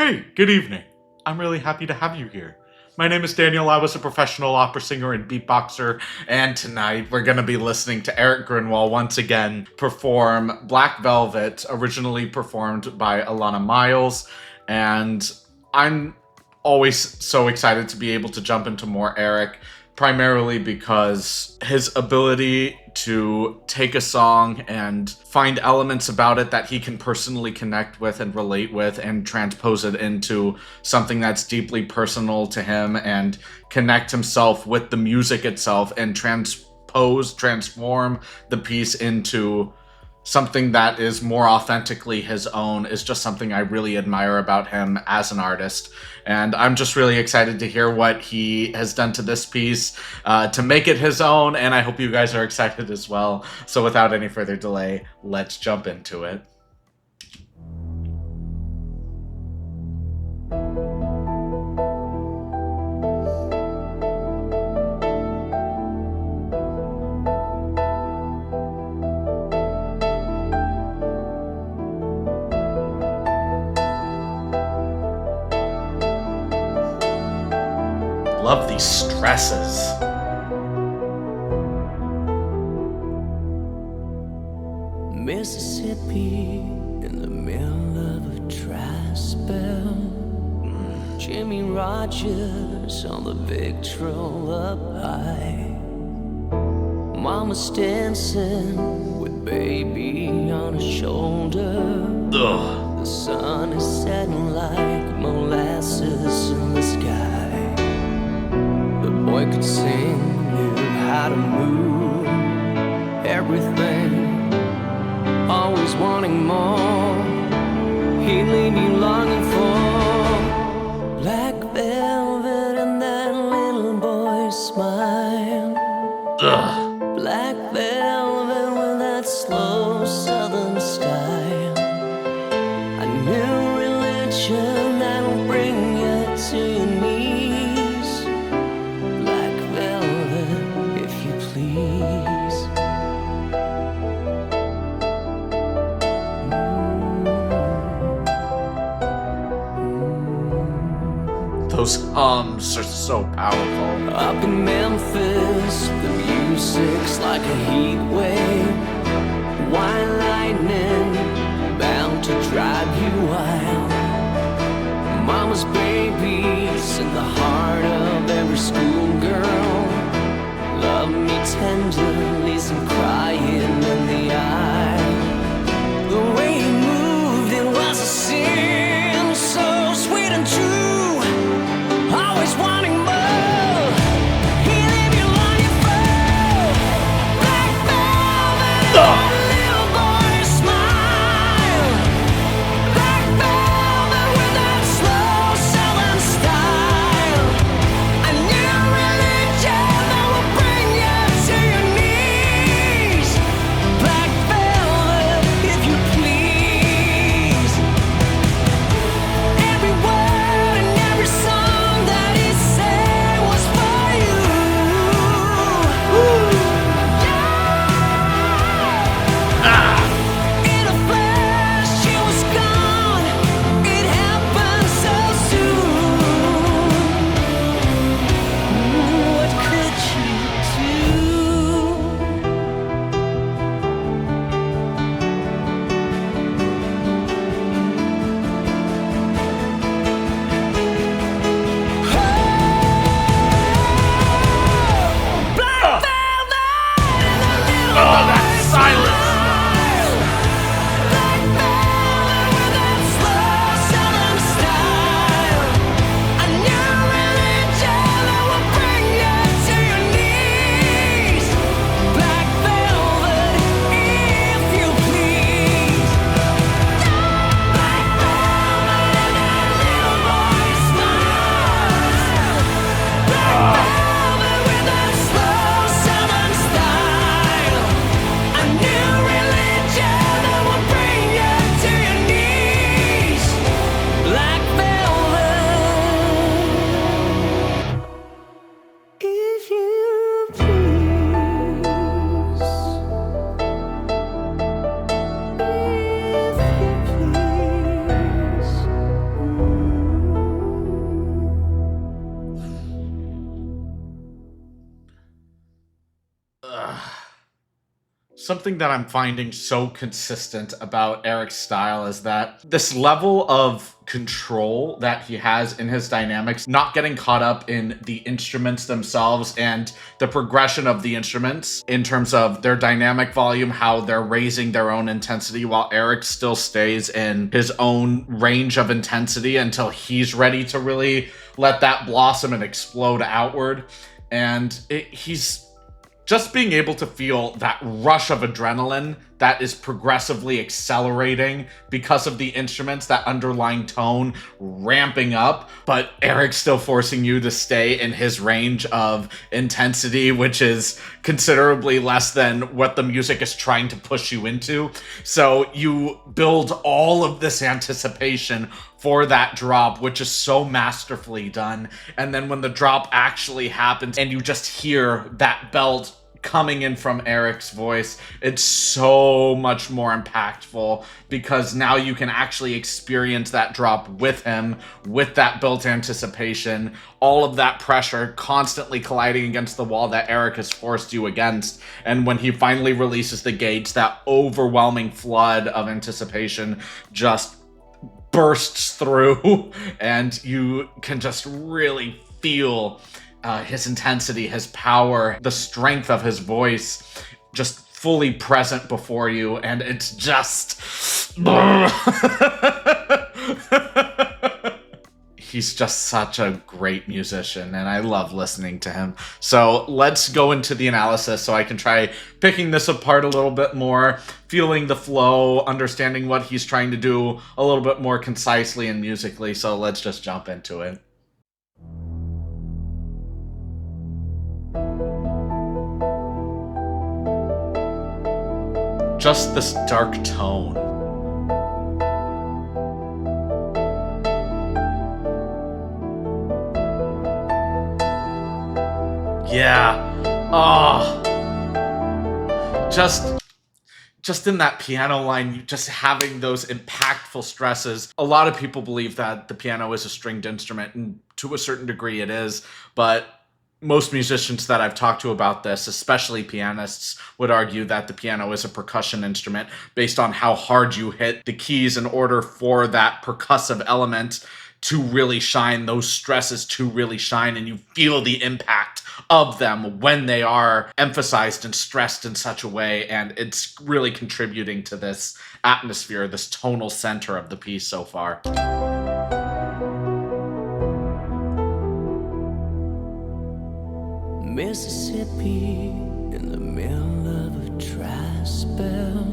Hey, good evening. I'm really happy to have you here. My name is Daniel. I was a professional opera singer and beatboxer, and tonight we're going to be listening to Erik Grönwall once again perform Black Velvet, originally performed by Alana Miles, and I'm always so excited to be able to jump into more Erik, primarily because his ability to take a song and find elements about it that he can personally connect with and relate with and transpose it into something that's deeply personal to him and connect himself with the music itself and transform the piece into something that is more authentically his own is just something I really admire about him as an artist. And I'm just really excited to hear what he has done to this piece to make it his own, and I hope you guys are excited as well. So without any further delay, let's jump into it. Love these stresses. Mississippi in the middle of a dry spell. Jimmy Rogers on the victrola up high. Mama's dancing with baby on her shoulder. Ugh. The sun is setting like molasses in the sky. The boy could sing, knew how to move everything, always wanting more. He'd leave you longing for black velvet and that little boy's smile. Ugh. Black velvet with that slow southern style. A new religion that will bring you to your knees. Black velvet, if you please. Those hums are so powerful. Up in Memphis, the music's like a heat wave. White lightning, bound to drive you wild. Mama's babies in the heart of every schoolgirl. Love me tenderly, some crying in the eye. The way he moved, it was a sin, so sweet and true. Always wanting more. He leave you longing for black velvet and that little boy's smile. Black velvet with that slow southern style. A new religion that will bring you to your knees. Black velvet, if you please. Something that I'm finding so consistent about Erik's style is that this level of control that he has in his dynamics, not getting caught up in the instruments themselves and the progression of the instruments in terms of their dynamic volume, how they're raising their own intensity, while Erik still stays in his own range of intensity until he's ready to really let that blossom and explode outward. And he's just being able to feel that rush of adrenaline that is progressively accelerating because of the instruments, that underlying tone ramping up, but Erik's still forcing you to stay in his range of intensity, which is considerably less than what the music is trying to push you into. So you build all of this anticipation for that drop, which is so masterfully done. And then when the drop actually happens and you just hear that belt coming in from Erik's voice, it's so much more impactful because now you can actually experience that drop with him, with that built anticipation, all of that pressure constantly colliding against the wall that Erik has forced you against. And when he finally releases the gates, that overwhelming flood of anticipation just bursts through and you can just really feel his intensity, his power, the strength of his voice just fully present before you, and it's just he's just such a great musician, and I love listening to him. So let's go into the analysis so I can try picking this apart a little bit more, feeling the flow, understanding what he's trying to do a little bit more concisely and musically. So let's just jump into it. Just this dark tone. Yeah. Oh. Just in that piano line, you just having those impactful stresses. A lot of people believe that the piano is a stringed instrument, and to a certain degree it is, but most musicians that I've talked to about this, especially pianists, would argue that the piano is a percussion instrument based on how hard you hit the keys in order for that percussive element to really shine, those stresses to really shine, and you feel the impact of them when they are emphasized and stressed in such a way, and it's really contributing to this atmosphere, this tonal center of the piece so far. Mississippi in the middle of a dry spell.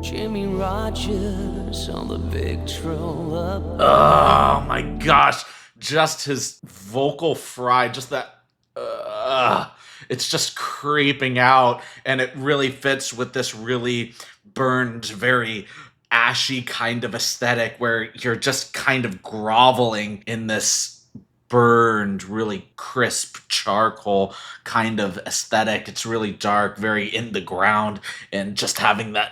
Jimmy Rogers on the Victrola. Oh my gosh, just his vocal fry, just that it's just creeping out, and it really fits with this really burned, very ashy kind of aesthetic where you're just kind of groveling in this burned, really crisp charcoal kind of aesthetic. It's really dark, very in the ground, and just having that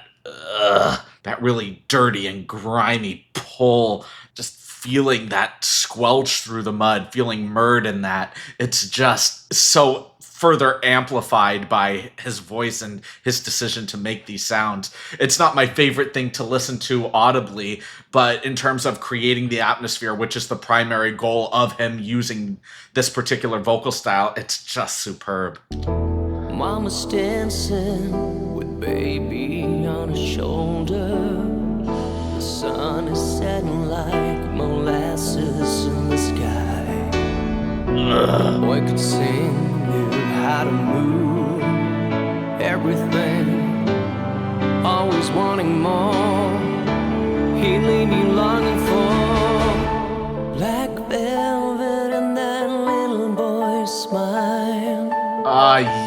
really dirty and grimy pull, just feeling that squelch through the mud, feeling mud in that. It's just so further amplified by his voice and his decision to make these sounds. It's not my favorite thing to listen to audibly, but in terms of creating the atmosphere, which is the primary goal of him using this particular vocal style, it's just superb. Mama's dancing with baby on her shoulder. The sun is setting like molasses in the sky. Boy could sing, knew how to move everything, always wanting more. He'd leave you longing for black velvet and that little boy's smile.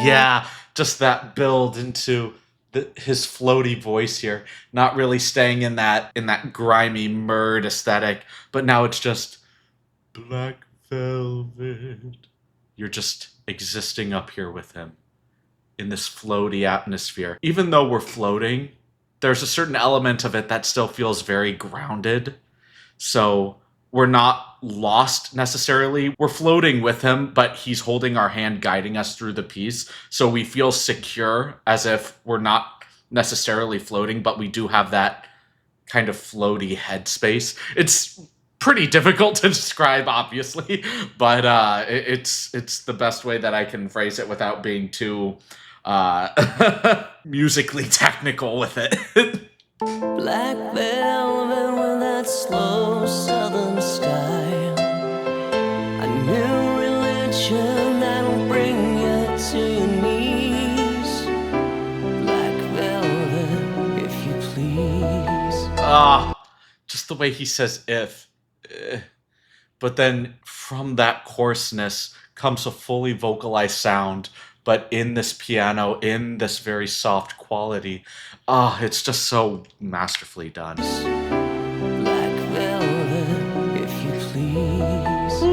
Yeah, just that build into his floaty voice here, not really staying in that grimy murd aesthetic, but now it's just black velvet. You're just existing up here with him in this floaty atmosphere. Even though we're floating, there's a certain element of it that still feels very grounded. So we're not lost necessarily. We're floating with him, but he's holding our hand, guiding us through the piece. So we feel secure as if we're not necessarily floating, but we do have that kind of floaty headspace. It's pretty difficult to describe, obviously, but it's the best way that I can phrase it without being too musically technical with it. Black velvet with that slow southern style, a new religion that'll bring you to your knees. Black velvet, if you please. Just the way he says if. But then from that coarseness comes a fully vocalized sound, but in this piano, in this very soft quality. It's just so masterfully done. Black velvet, if you please.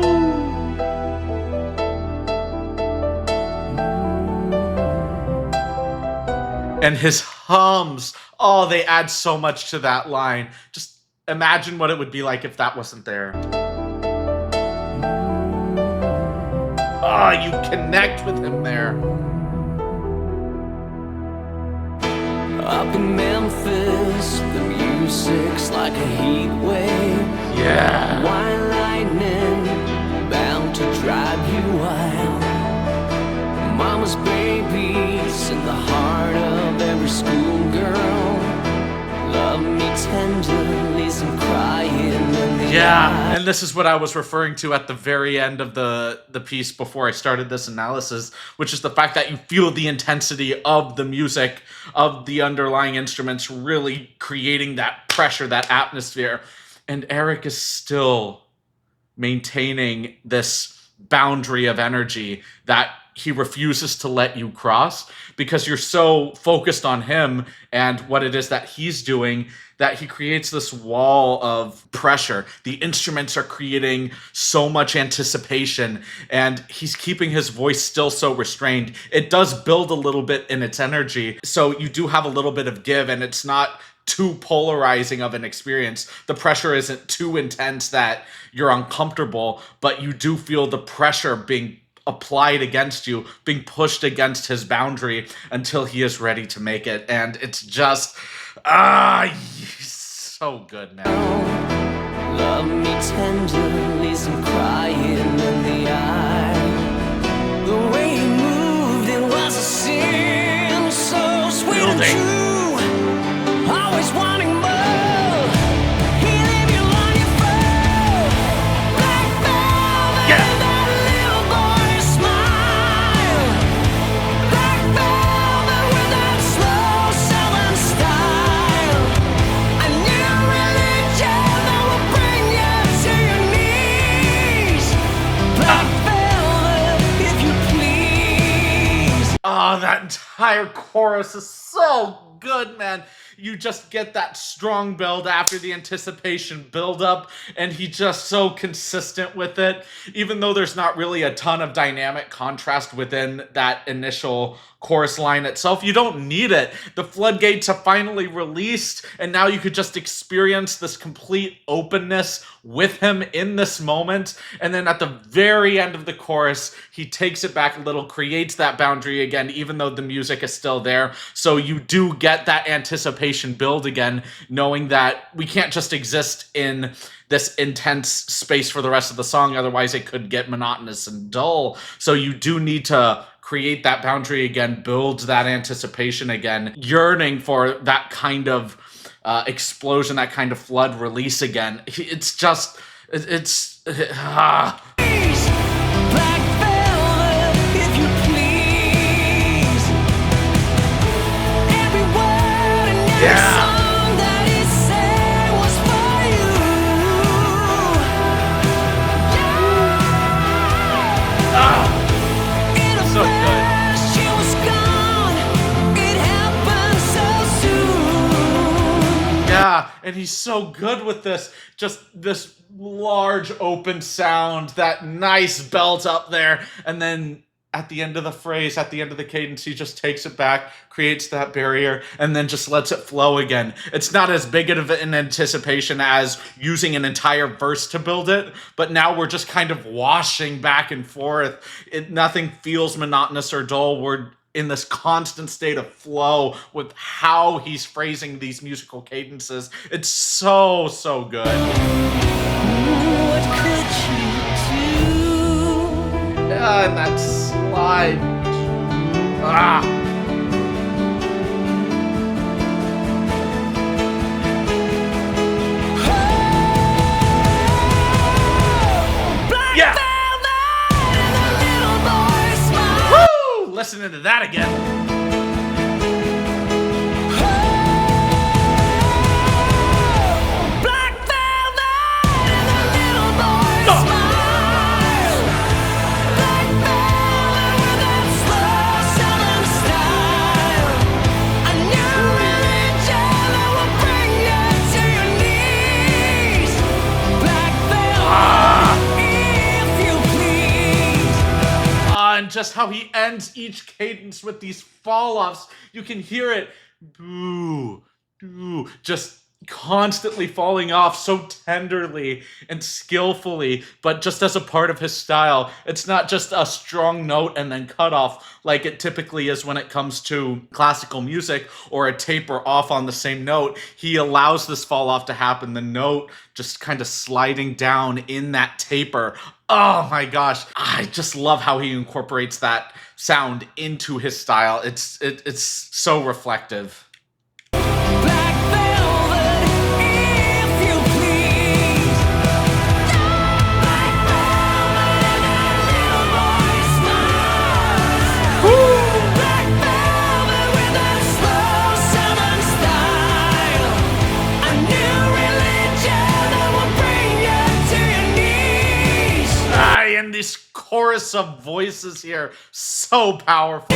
And his hums, they add so much to that line. Just imagine what it would be like if that wasn't there. You connect with him there. Up in Memphis, the music's like a heat wave. Yeah. White lightning, bound to drive you wild. Mama's babies in the heart of every schoolgirl. Love me tenderly, some crying in the eye. And this is what I was referring to at the very end of the piece before I started this analysis, which is the fact that you feel the intensity of the music, of the underlying instruments really creating that pressure, that atmosphere. And Erik is still maintaining this boundary of energy that he refuses to let you cross, because you're so focused on him and what it is that he's doing that he creates this wall of pressure. The instruments are creating so much anticipation, and he's keeping his voice still so restrained. It does build a little bit in its energy, so you do have a little bit of give, and it's not too polarizing of an experience. The pressure isn't too intense that you're uncomfortable, but you do feel the pressure being applied against you, being pushed against his boundary until he is ready to make it. And it's just, so good, man. Love me tenderly, some crying in the eye. The way he moved, it was a sin, so sweet and true. Always wanting more. He leave you on your phone. Black velvet, that little boy smile. Black velvet with that slow southern style. A new religion that will bring you to your knees. Black velvet, if you please. That entire chorus is so good, man. You just get that strong build after the anticipation build up, and he's just so consistent with it. Even though there's not really a ton of dynamic contrast within that initial chorus line itself, you don't need it. The floodgates have finally released, and now you could just experience this complete openness with him in this moment. And then at the very end of the chorus, he takes it back a little, creates that boundary again, even though the music is still there. So you do get that anticipation build again, knowing that we can't just exist in this intense space for the rest of the song, otherwise it could get monotonous and dull. So you do need to create that boundary again, build that anticipation again, yearning for that kind of explosion, that kind of flood release again. It's just, it's Black velvet, if you please. Every word and every song that he said was for you. In a so good. flash, she was gone. It happened so soon. And he's so good with this. Just this large open sound, that nice belt up there, and then at the end of the phrase, at the end of the cadence, he just takes it back, creates that barrier, and then just lets it flow again. It's not as big of an anticipation as using an entire verse to build it, but now we're just kind of washing back and forth. Nothing feels monotonous or dull. We're in this constant state of flow with how he's phrasing these musical cadences. It's so, so good. What could you do? And that slide. Ah. Yeah. Woo! Listening to that again. And just how he ends each cadence with these fall-offs. You can hear it, boo, boo, just constantly falling off so tenderly and skillfully, but just as a part of his style. It's not just a strong note and then cut off like it typically is when it comes to classical music, or a taper off on the same note. He allows this fall off to happen, the note just kind of sliding down in that taper. Oh my gosh, I just love how he incorporates that sound into his style. It's so reflective. And this chorus of voices here, so powerful.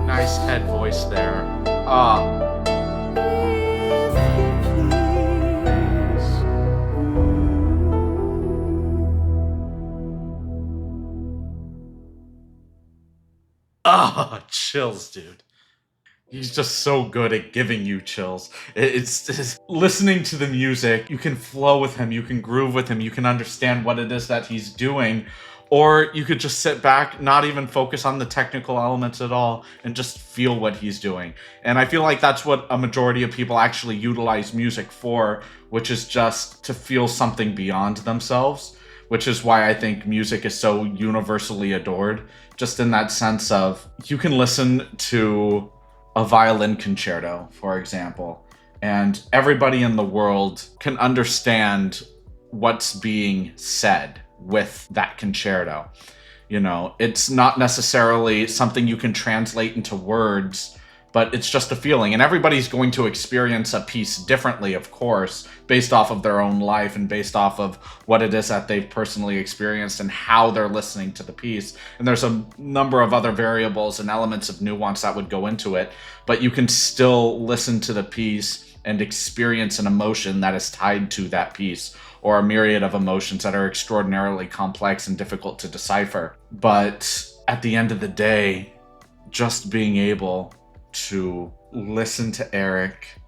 Nice head voice there. Chills, dude. He's just so good at giving you chills. It's listening to the music. You can flow with him. You can groove with him. You can understand what it is that he's doing. Or you could just sit back, not even focus on the technical elements at all, and just feel what he's doing. And I feel like that's what a majority of people actually utilize music for, which is just to feel something beyond themselves, which is why I think music is so universally adored. Just in that sense of, you can listen to a violin concerto, for example, and everybody in the world can understand what's being said with that concerto. You know, it's not necessarily something you can translate into words, but it's just a feeling. And everybody's going to experience a piece differently, of course, based off of their own life and based off of what it is that they've personally experienced and how they're listening to the piece. And there's a number of other variables and elements of nuance that would go into it, but you can still listen to the piece and experience an emotion that is tied to that piece, or a myriad of emotions that are extraordinarily complex and difficult to decipher. But at the end of the day, just being able to listen to Erik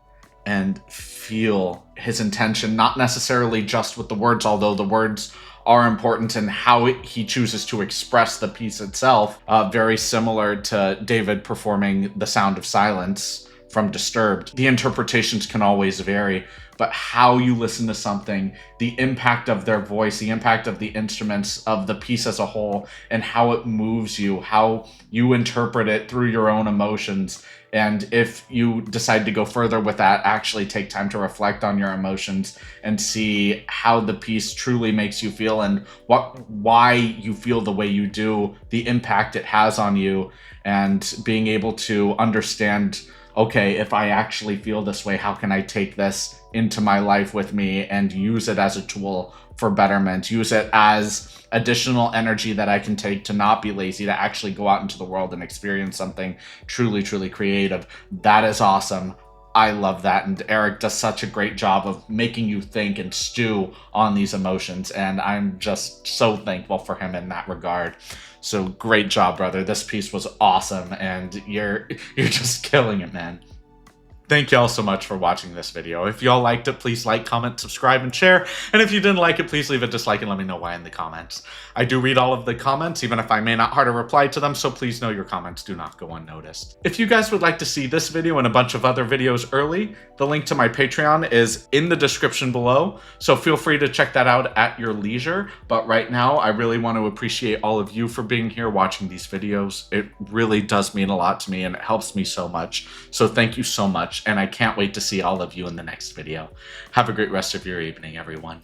and feel his intention, not necessarily just with the words, although the words are important in how he chooses to express the piece itself, very similar to David performing The Sound of Silence from Disturbed. The interpretations can always vary, but how you listen to something, the impact of their voice, the impact of the instruments, of the piece as a whole, and how it moves you, how you interpret it through your own emotions. And if you decide to go further with that, actually take time to reflect on your emotions and see how the piece truly makes you feel and why you feel the way you do, the impact it has on you, and being able to understand, okay, if I actually feel this way, how can I take this into my life with me and use it as a tool for betterment, use it as additional energy that I can take to not be lazy, to actually go out into the world and experience something truly, truly creative. That is awesome. I love that. And Erik does such a great job of making you think and stew on these emotions. And I'm just so thankful for him in that regard. So great job, brother. This piece was awesome. And you're just killing it, man. Thank y'all so much for watching this video. If y'all liked it, please like, comment, subscribe, and share. And if you didn't like it, please leave a dislike and let me know why in the comments. I do read all of the comments, even if I may not heart a reply to them, so please know your comments do not go unnoticed. If you guys would like to see this video and a bunch of other videos early, the link to my Patreon is in the description below, so feel free to check that out at your leisure. But right now, I really want to appreciate all of you for being here watching these videos. It really does mean a lot to me, and it helps me so much. So thank you so much. And I can't wait to see all of you in the next video. Have a great rest of your evening, everyone.